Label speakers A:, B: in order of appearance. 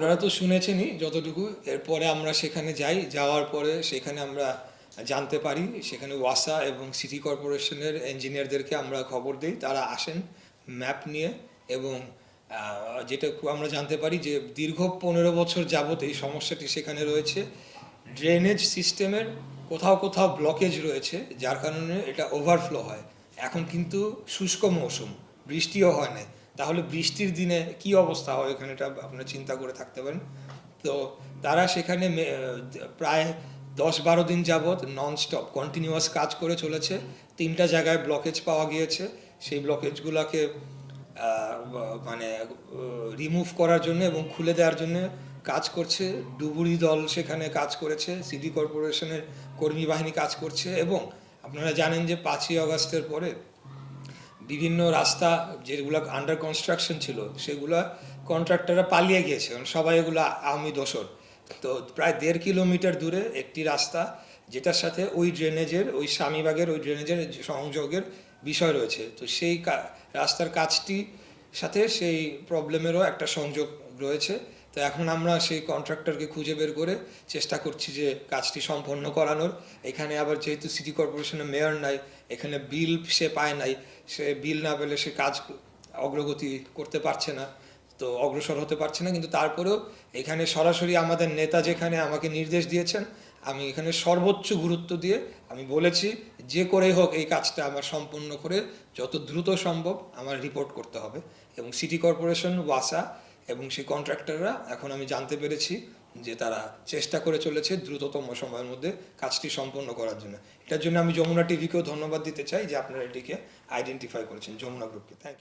A: আপনারা তো শুনেছেনই যতটুকু। এরপরে আমরা সেখানে যাই, যাওয়ার পরে সেখানে আমরা জানতে পারি, সেখানে ওয়াসা এবং সিটি কর্পোরেশনের ইঞ্জিনিয়ারদেরকে আমরা খবর দিই, তারা আসেন ম্যাপ নিয়ে। এবং যেটা আমরা জানতে পারি যে দীর্ঘ 15 বছর যাবত এই সমস্যাটি সেখানে রয়েছে। ড্রেনেজ সিস্টেমের কোথাও কোথাও ব্লকেজ রয়েছে, যার কারণে এটা ওভারফ্লো হয়। এখন কিন্তু শুষ্ক মৌসুম, বৃষ্টিও হয় না, তাহলে বৃষ্টির দিনে কি অবস্থা হয় এখানে, এটা আপনারা চিন্তা করে থাকতে পারেন। তো তারা সেখানে প্রায় 10-12 দিন যাবৎ ননস্টপ কন্টিনিউয়াস কাজ করে চলেছে। 3টা জায়গায় ব্লকেজ পাওয়া গিয়েছে। সেই ব্লকেজগুলোকে মানে রিমুভ করার জন্য এবং খুলে দেওয়ার জন্য কাজ করছে। ডুবুরি দল সেখানে কাজ করেছে, সিটি কর্পোরেশনের কর্মী বাহিনী কাজ করছে। এবং আপনারা জানেন যে 5ই আগস্টের পরে বিভিন্ন রাস্তা যেগুলো আন্ডার কনস্ট্রাকশন ছিল সেগুলো কন্ট্রাক্টররা পালিয়ে গিয়েছে, কারণ সবাই এগুলো আওয়ামী দোসর। তো প্রায় 1.5 কিলোমিটার দূরে একটি রাস্তা, যেটার সাথে ওই ড্রেনেজের, ওই স্বামীবাগের ওই ড্রেনেজের সংযোগের বিষয় রয়েছে। তো সেই রাস্তার কাজটি সাথে সেই প্রবলেমেরও একটা সংযোগ রয়েছে। তো এখন আমরা সেই কন্ট্রাক্টরকে খুঁজে বের করে চেষ্টা করছি যে কাজটি সম্পন্ন করানোর। এখানে আবার যেহেতু সিটি কর্পোরেশনের মেয়র নাই, এখানে বিল সে পায় নাই, সে বিল না পেলে সে কাজ অগ্রগতি করতে পারছে না, তো অগ্রসর হতে পারছে না। কিন্তু তারপরেও এখানে সরাসরি আমাদের নেতা যেখানে আমাকে নির্দেশ দিয়েছেন, আমি এখানে সর্বোচ্চ গুরুত্ব দিয়ে আমি বলেছি যে করেই হোক এই কাজটা আমার সম্পন্ন করে যত দ্রুত সম্ভব আমার রিপোর্ট করতে হবে। এবং সিটি কর্পোরেশন, ওয়াসা এবং সেই কন্ট্রাক্টররা, এখন আমি জানতে পেরেছি যে তারা চেষ্টা করে চলেছে দ্রুততম সময়ের মধ্যে কাজটি সম্পন্ন করার জন্য। এটার জন্য আমি যমুনা টিভিকেও ধন্যবাদ দিতে চাই যে আপনারা এটিকে আইডেন্টিফাই করেছেন, যমুনা গ্রুপকে। Thank you.